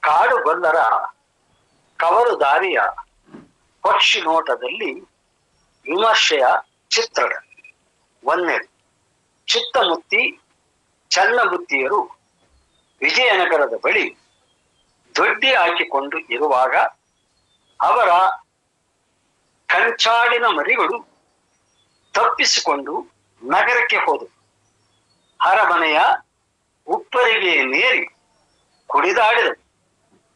ಕಾಡುಗೊಲ್ಲರ ಕವಲುದಾರಿಯ ಪಕ್ಷಿ ನೋಟದಲ್ಲಿ ವಿಮರ್ಶೆಯ ಚಿತ್ರಣ. ಒಂದನೇದು, ಚಿತ್ತಮುತ್ತಿ ಚನ್ನಬುತ್ತಿಯರು ವಿಜಯನಗರದ ಬಳಿ ದೊಡ್ಡಿ ಹಾಕಿಕೊಂಡು ಇರುವಾಗ ಅವರ ಕಂಚಾಡಿನ ಮರಿಗಳು ತಪ್ಪಿಸಿಕೊಂಡು ನಗರಕ್ಕೆ ಹೋದವು. ಅರಮನೆಯ ಉಪ್ಪರಿಗೆ ನೇರಿ ಕುಡಿದಾಡಿದರು.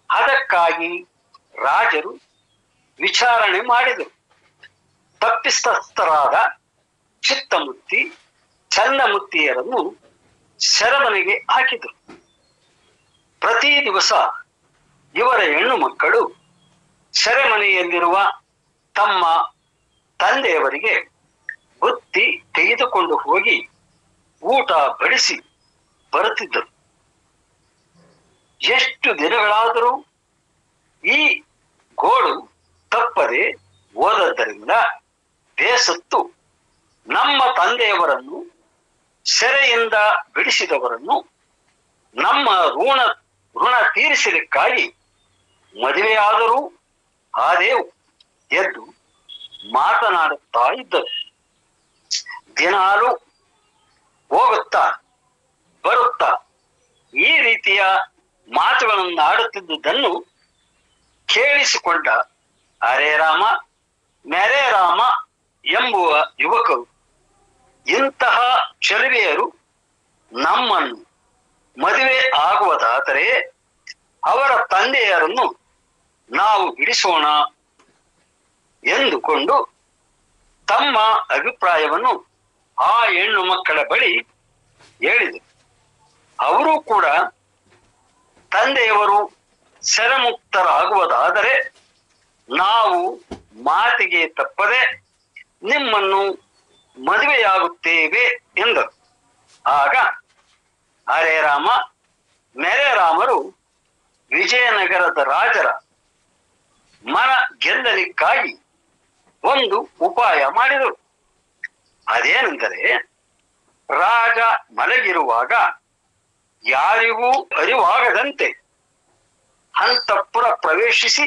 ಅದಕ್ಕಾಗಿ ರಾಜರು ವಿಚಾರಣೆ ಮಾಡಿದರು. ತಪ್ಪಿತಸ್ಥರಾದ ಚಿತ್ತಮುತ್ತಿ ಚನ್ನಮುತ್ತಿಯರನ್ನು ಸೆರೆಮನೆಗೆ ಹಾಕಿದರು. ಪ್ರತಿ ದಿವಸ ಇವರ ಹೆಣ್ಣು ಮಕ್ಕಳು ಸೆರೆಮನೆಯಲ್ಲಿರುವ ತಮ್ಮ ತಂದೆಯವರಿಗೆ ಬುತ್ತಿ ತೆಗೆದುಕೊಂಡು ಹೋಗಿ ಊಟ ಬಡಿಸಿ ಬರುತ್ತಿದ್ದರು. ಎಷ್ಟು ದಿನಗಳಾದರೂ ಈ ಗೋಳು ತಪ್ಪದೆ ಹೋದದ್ದರಿಂದ ಬೇಸತ್ತು ನಮ್ಮ ತಂದೆಯವರನ್ನು ಸೆರೆಯಿಂದ ಬಿಡಿಸಿದವರನ್ನು ನಮ್ಮ ಋಣ ತೀರಿಸಲಿಕ್ಕಾಗಿ ಮದುವೆಯಾದರೂ ಆದೇವು ಎದ್ದು ಮಾತನಾಡುತ್ತಾ ಇದ್ದರು. ದಿನಾಲು ಹೋಗುತ್ತಾ ಬರುತ್ತಾ ಈ ರೀತಿಯ ಮಾತುಗಳನ್ನು ಆಡುತ್ತಿದ್ದುದನ್ನು ಕೇಳಿಸಿಕೊಂಡ ಹರೇ ರಾಮ ಮೆರೆ ರಾಮ ಎಂಬುವ ಯುವಕರು, ಇಂತಹ ಚೆಲುವೆಯರು ನಮ್ಮನ್ನು ಮದುವೆ ಆಗುವುದಾದರೆ ಅವರ ತಂದೆಯರನ್ನು ನಾವು ಬಿಡಿಸೋಣ ಎಂದುಕೊಂಡು ತಮ್ಮ ಅಭಿಪ್ರಾಯವನ್ನು ಆ ಹೆಣ್ಣು ಮಕ್ಕಳ ಬಳಿ ಹೇಳಿದರು. ಅವರು ಕೂಡ ತಂದೆಯವರು ಸೆರೆಮುಕ್ತರಾಗುವುದಾದರೆ ನಾವು ಮಾತಿಗೆ ತಪ್ಪದೆ ನಿಮ್ಮನ್ನು ಮದುವೆಯಾಗುತ್ತೇವೆ ಎಂದರು. ಆಗ ಹರೇ ರಾಮ ಮೆರೆ ರಾಮರು ವಿಜಯನಗರದ ರಾಜರ ಮನ ಗೆಲ್ಲಲಿಕ್ಕಾಗಿ ಒಂದು ಉಪಾಯ ಮಾಡಿದರು. ಅದೇನೆಂದರೆ, ರಾಜ ಮಲಗಿರುವಾಗ ಯಾರಿಗೂ ಅರಿವಾಗದಂತೆ ಅಂತಃಪುರ ಪ್ರವೇಶಿಸಿ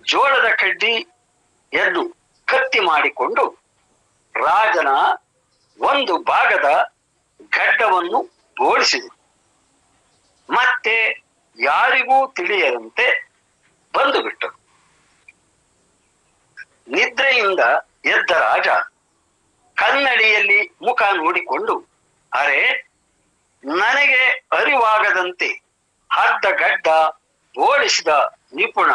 ಜೋಳದ ಕಡ್ಡಿಯನ್ನು ಕತ್ತಿ ಮಾಡಿಕೊಂಡು ರಾಜನ ಒಂದು ಭಾಗದ ಗಡ್ಡವನ್ನು ಬೋಳಿಸಿದರು. ಮತ್ತೆ ಯಾರಿಗೂ ತಿಳಿಯದಂತೆ ಬಂದು ಬಿಟ್ಟರು. ನಿದ್ರೆಯಿಂದ ಎದ್ದ ರಾಜ ಕನ್ನಡಿಯಲ್ಲಿ ಮುಖ ನೋಡಿಕೊಂಡು, ಅರೆ, ನನಗೆ ಅರಿವಾಗದಂತೆ ಅರ್ಧ ಗಡ್ಡ ಬೋಳಿಸಿದ ನಿಪುಣ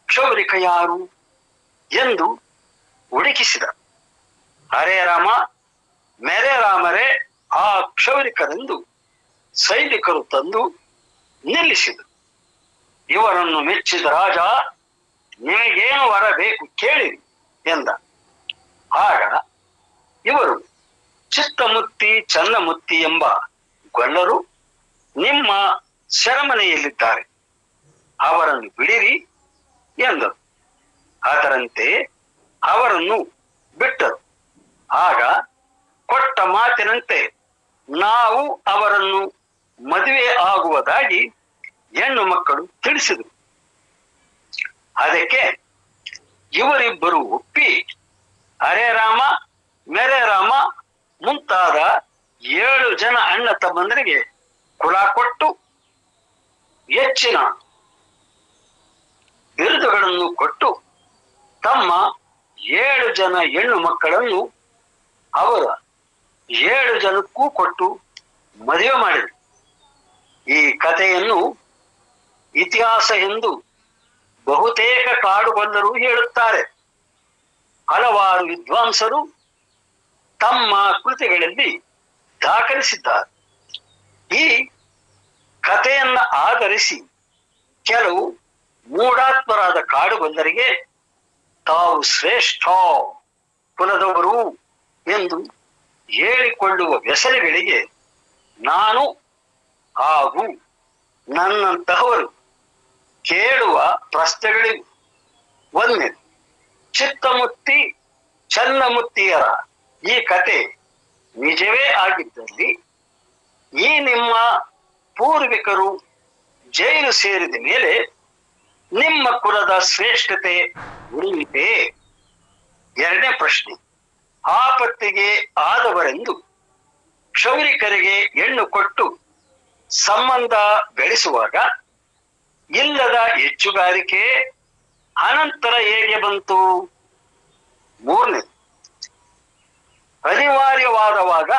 ಕ್ಷೌರಿಕ ಯಾರು ಎಂದು ಹುಡುಕಿಸಿದ. ಹರೇ ರಾಮ ಮೆರೆ ರಾಮರೇ ಆ ಕ್ಷೌರಿಕರೆಂದು ಸೈನಿಕರು ತಂದು ನಿಲ್ಲಿಸಿದರು. ಇವರನ್ನು ಮೆಚ್ಚಿದ ರಾಜ, ನಿಮಗೇನು ವರ ಬೇಕು ಕೇಳಿರಿ ಎಂದ. ಆಗ ಇವರು, ಚಿತ್ತಮುತ್ತಿ ಚನ್ನಮುತ್ತಿ ಎಂಬ ಗೊಲ್ಲರು ನಿಮ್ಮ ಸೆರೆಮನೆಯಲ್ಲಿದ್ದಾರೆ, ಅವರನ್ನು ಬಿಡಿರಿ ಎಂದರು. ಅದರಂತೆ ಅವರನ್ನು ಬಿಟ್ಟರು. ಆಗ ಕೊಟ್ಟ ಮಾತಿನಂತೆ ನಾವು ಅವರನ್ನು ಮದುವೆ ಆಗುವುದಾಗಿ ಹೆಣ್ಣು ಮಕ್ಕಳು ತಿಳಿಸಿದರು. ಅದಕ್ಕೆ ಇವರಿಬ್ಬರು ಒಪ್ಪಿ ಹರೇ ರಾಮ ಮೆರೆ ರಾಮ ಮುಂತಾದ 7 ಜನ ಅಣ್ಣ ತಮ್ಮಂದರಿಗೆ ಕುಲ ಕೊಟ್ಟು ಹೆಚ್ಚಿನ ಬಿರುದುಗಳನ್ನು ಕೊಟ್ಟು ತಮ್ಮ 7 ಜನ ಹೆಣ್ಣು ಮಕ್ಕಳನ್ನು ಅವರ 7 ಜನಕ್ಕೂ ಕೊಟ್ಟು ಮದುವೆ ಮಾಡಿದರು. ಈ ಕಥೆಯನ್ನು ಇತಿಹಾಸ ಎಂದು ಬಹುತೇಕ ಕಾಡುಗೊಲ್ಲರು ಹೇಳುತ್ತಾರೆ. ಹಲವಾರು ವಿದ್ವಾಂಸರು ತಮ್ಮ ಕೃತಿಗಳಲ್ಲಿ ದಾಖಲಿಸಿದ್ದಾರೆ. ಈ ಕಥೆಯನ್ನ ಆಧರಿಸಿ ಕೆಲವು ಮೂಢಾತ್ಮರಾದ ಕಾಡುಗೊಲ್ಲರಿಗೆ ತಾವು ಶ್ರೇಷ್ಠ ಕುಲದವರು ಎಂದು ಹೇಳಿಕೊಳ್ಳುವ ವ್ಯಸನಗಳಿಗೆ ನಾನು ಹಾಗೂ ನನ್ನಂತಹವರು ಕೇಳುವ ಪ್ರಶ್ನೆಗಳಿವೆ. ಒಂದನೇ, ಚಿತ್ತಮುತ್ತಿ ಚನ್ನಮುತ್ತಿಯರ ಈ ಕತೆ ನಿಜವೇ ಆಗಿದ್ದಲ್ಲಿ ಈ ನಿಮ್ಮ ಪೂರ್ವಿಕರು ಜೈಲು ಸೇರಿದ ಮೇಲೆ ನಿಮ್ಮ ಕುಲದ ಶ್ರೇಷ್ಠತೆ ಉಳಿಯಿತೆ? ಎರಡನೇ ಪ್ರಶ್ನೆ, ಆಪತ್ತಿಗೆ ಆದವರೆಂದು ಕ್ಷೌರಿಕರಿಗೆ ಹೆಣ್ಣು ಕೊಟ್ಟು ಸಂಬಂಧ ಬೆಳೆಸುವಾಗ ಇಲ್ಲದ ಹೆಚ್ಚುಗಾರಿಕೆ ಅನಂತರ ಹೇಗೆ ಬಂತು? ಮೂರನೇ, ಅನಿವಾರ್ಯವಾದವಾಗ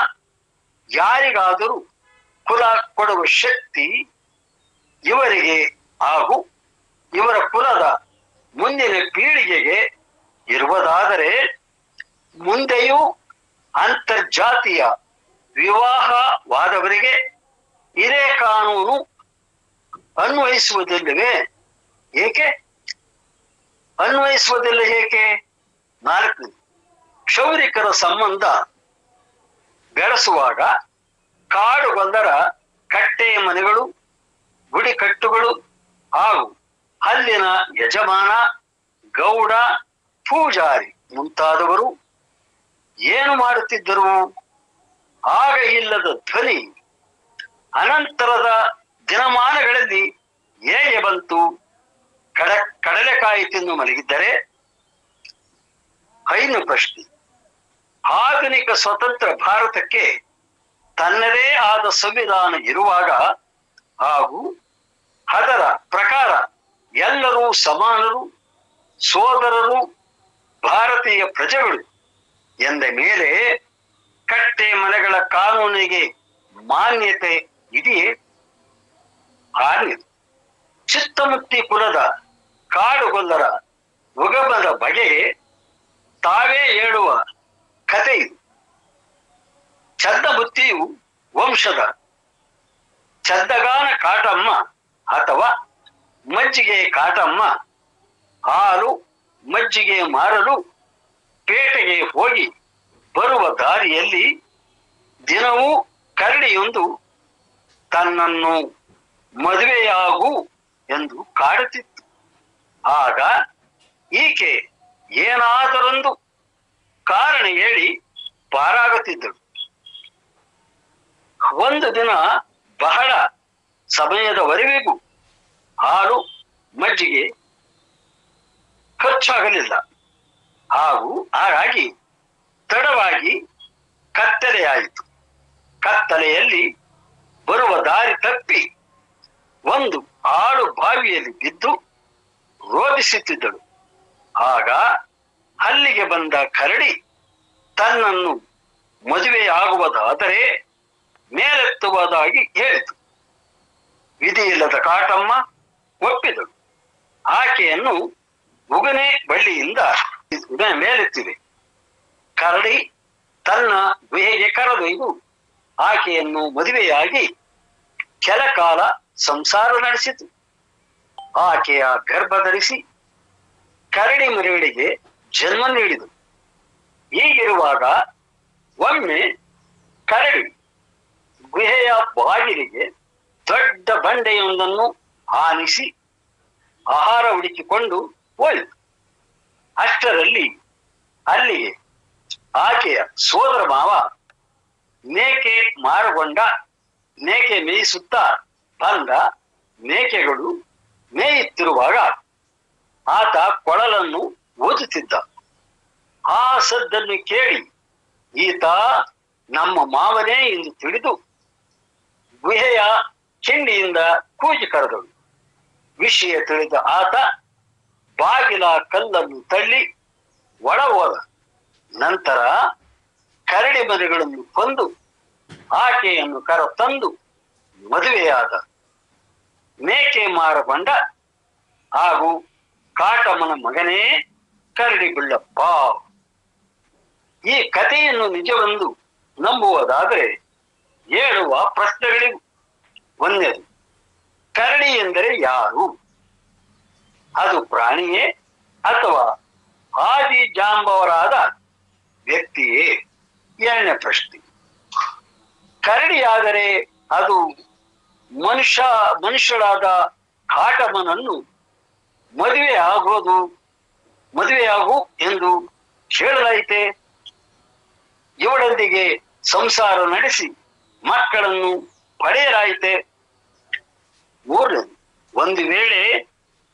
ಯಾರಿಗಾದರೂ ಕುಲ ಕೊಡುವ ಶಕ್ತಿ ಇವರಿಗೆ ಹಾಗೂ ಇವರ ಕುಲದ ಮುಂದಿನ ಪೀಳಿಗೆಗೆ ಇರುವುದಾದರೆ ಮುಂದೆಯೂ ಅಂತರ್ಜಾತೀಯ ವಿವಾಹವಾದವರಿಗೆ ಇದೇ ಕಾನೂನು ಅನ್ವಯಿಸುವುದಿಲ್ಲವೇ? ಏಕೆ ಅನ್ವಯಿಸುವುದಿಲ್ಲ? ಏಕೆ? ನಾಲ್ಕನೇ, ಕ್ಷೌರಿಕರ ಸಂಬಂಧ ಬೆಳೆಸುವಾಗ ಕಾಡುಗೊಲ್ಲರ ಕಟ್ಟೆ ಮನೆಗಳು, ಗುಡಿಕಟ್ಟುಗಳು ಹಾಗೂ ಅಲ್ಲಿನ ಯಜಮಾನ, ಗೌಡ, ಪೂಜಾರಿ ಮುಂತಾದವರು ಏನು ಮಾಡುತ್ತಿದ್ದರು? ಆಗ ಇಲ್ಲದ ಧ್ವನಿ ಅನಂತರದ ದಿನಮಾನಗಳಲ್ಲಿ ಹೇಗೆ ಬಂತು? ಕಡಲೆಕಾಯಿ ತಿಂದು ಮಲಗಿದ್ದರೆ? ಐದನೇ ಪ್ರಶ್ನೆ, ಆಧುನಿಕ ಸ್ವತಂತ್ರ ಭಾರತಕ್ಕೆ ತನ್ನದೇ ಆದ ಸಂವಿಧಾನ ಇರುವಾಗ ಹಾಗೂ ಅದರ ಪ್ರಕಾರ ಎಲ್ಲರೂ ಸಮಾನರು, ಸೋದರರು, ಭಾರತೀಯ ಪ್ರಜೆಗಳು ಎಂದ ಮೇಲೆ ಕಟ್ಟೆ ಮನೆಗಳ ಕಾನೂನಿಗೆ ಮಾನ್ಯತೆ ಇದೆಯೇ? ಆರನೇ, ಚಿತ್ತಮುತ್ತಿ ಕುಲದ ಕಾಡುಗೊಲ್ಲರ ಉಗಮದ ಬಗೆಗೆ ತಾವೇ ಹೇಳುವ ಕಥೆ ಇದು. ಚದ್ದಬುತ್ತಿಯು ವಂಶದ ಚದ್ದಗಾನ ಕಾಟಮ್ಮ ಅಥವಾ ಮಜ್ಜಿಗೆ ಕಾಟಮ್ಮ ಹಾಲು ಮಜ್ಜಿಗೆ ಮಾರಲು ಪೇಟೆಗೆ ಹೋಗಿ ಬರುವ ದಾರಿಯಲ್ಲಿ ದಿನವೂ ಕರಡಿಯೊಂದು ತನ್ನನ್ನು ಮದುವೆಯಾಗು ಎಂದು ಕಾಡುತ್ತಿತ್ತು. ಆಗ ಈಕೆ ಏನಾದರೊಂದು ಕಾರಣ ಹೇಳಿ ಪಾರಾಗುತ್ತಿದ್ದಳು. ಒಂದು ದಿನ ಬಹಳ ಸಮಯದವರೆಗೂ ಹಾಲು ಮಜ್ಜಿಗೆ ಖರ್ಚಾಗಲಿಲ್ಲ ಹಾಗಾಗಿ ತಡವಾಗಿ ಕತ್ತಲೆಯಾಯಿತು. ಕತ್ತಲೆಯಲ್ಲಿ ಬರುವ ದಾರಿ ತಪ್ಪಿ ಒಂದು ಆಳು ಬಾವಿಯಲ್ಲಿ ಬಿದ್ದು ರೋಧಿಸುತ್ತಿದ್ದಳು. ಆಗ ಅಲ್ಲಿಗೆ ಬಂದ ಕರಡಿ ತನ್ನನ್ನು ಮದುವೆಯಾಗುವುದಾದರೆ ಮೇಲೆತ್ತುವುದಾಗಿ ಹೇಳಿತು. ವಿಧಿಯಿಲ್ಲದ ಕಾಟಮ್ಮ ಒಪ್ಪಿದಳು. ಆಕೆಯನ್ನು ಉಗನೆ ಬಳ್ಳಿಯಿಂದ ಮೇಲೆತ್ತಿದೆ. ಕರಡಿ ತನ್ನ ಗುಹೆಗೆ ಕರೆದೊಯ್ದು ಆಕೆಯನ್ನು ಮದುವೆಯಾಗಿ ಕೆಲ ಕಾಲ ಸಂಸಾರ ನಡೆಸಿತು. ಆಕೆಯ ಗರ್ಭ ಧರಿಸಿ ಕರಡಿ ಮರಿಗಳಿಗೆ ಜನ್ಮ ನೀಡಿದು. ಹೀಗಿರುವಾಗ ಒಮ್ಮೆ ಕರಡಿ ಗುಹೆಯ ಬಾಗಿಲಿಗೆ ದೊಡ್ಡ ಬಂಡೆಯೊಂದನ್ನು ಆನಿಸಿ ಆಹಾರ ಹುಡುಕಿಕೊಂಡು ಹೋಯಿತು. ಅಷ್ಟರಲ್ಲಿ ಅಲ್ಲಿಗೆ ಆಕೆಯ ಸೋದರ ಮಾವ ಮೇಕೆ ಮಾರುಗೊಂಡ ಮೇಕೆ ಮೇಯಿಸುತ್ತಾ ಬಂದ. ಮೇಕೆಗಳು ಮೇಯುತ್ತಿರುವಾಗ ಆತ ಕೊಳಲನ್ನು ಊದುತ್ತಿದ್ದ. ಆ ಸದ್ದನ್ನು ಕೇಳಿ ಈತ ನಮ್ಮ ಮಾವನೇ ಎಂದು ತಿಳಿದು ಗುಹೆಯ ಕಿಂಡಿಯಿಂದ ಕೂಗಿ ಕರೆದಳು. ವಿಷಯ ತಿಳಿದ ಆತ ಬಾಗಿಲ ಕಲ್ಲನ್ನು ತಳ್ಳಿ ಒಳ ಹೋದ. ನಂತರ ಕರಡಿ ಮರಿಗಳನ್ನು ಕೊಂದು ಆಕೆಯನ್ನು ಕರ ತಂದು ಮದುವೆಯಾದ. ಮೇಕೆ ಮಾರಗೊಂಡ ಹಾಗೂ ಕಾಟಮ್ಮನ ಮಗನೇ ಕರಡಿ ಬಿಳ್ಳಪ್ಪ. ಈ ಕಥೆಯನ್ನು ನಿಜವೆಂದು ನಂಬುವುದಾದರೆ ಹೇಳುವ ಪ್ರಶ್ನೆಗಳಿವು. ಒಂದನೇದು, ಕರಡಿ ಎಂದರೆ ಯಾರು? ಅದು ಪ್ರಾಣಿಯೇ ಅಥವಾ ಆದಿ ಜಾಂಬವರಾದ ವ್ಯಕ್ತಿಯೇ? ಎರಡನೇ ಪ್ರಶ್ನೆ, ಕರಡಿಯಾದರೆ ಅದು ಮನುಷ್ಯರಾದ ಕಾಟಮ್ಮನನ್ನು ಮದುವೆಯಾಗು ಎಂದು ಹೇಳಲಾಯಿತೆ. ಇವಳೊಂದಿಗೆ ಸಂಸಾರ ನಡೆಸಿ ಮಕ್ಕಳನ್ನು ಪಡೆಯಲಾಯಿತೆ. ಮೂರನೇದು, ಒಂದು ವೇಳೆ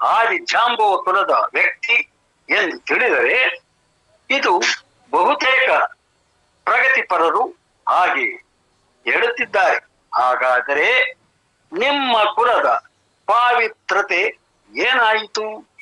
ಆದಿ ಜಾಂಬವ ಕುಲದ ವ್ಯಕ್ತಿ ಎಂದು ತಿಳಿದರೆ ಇದು ಬಹುತೇಕ ಪ್ರಗತಿಪರರು ಹಾಗೆ ಹೇಳುತ್ತಿದ್ದಾರೆ. ಹಾಗಾದರೆ ನಿಮ್ಮ ಕುಲದ ಪಾವಿತ್ರತೆ ಏನಾಯಿತು?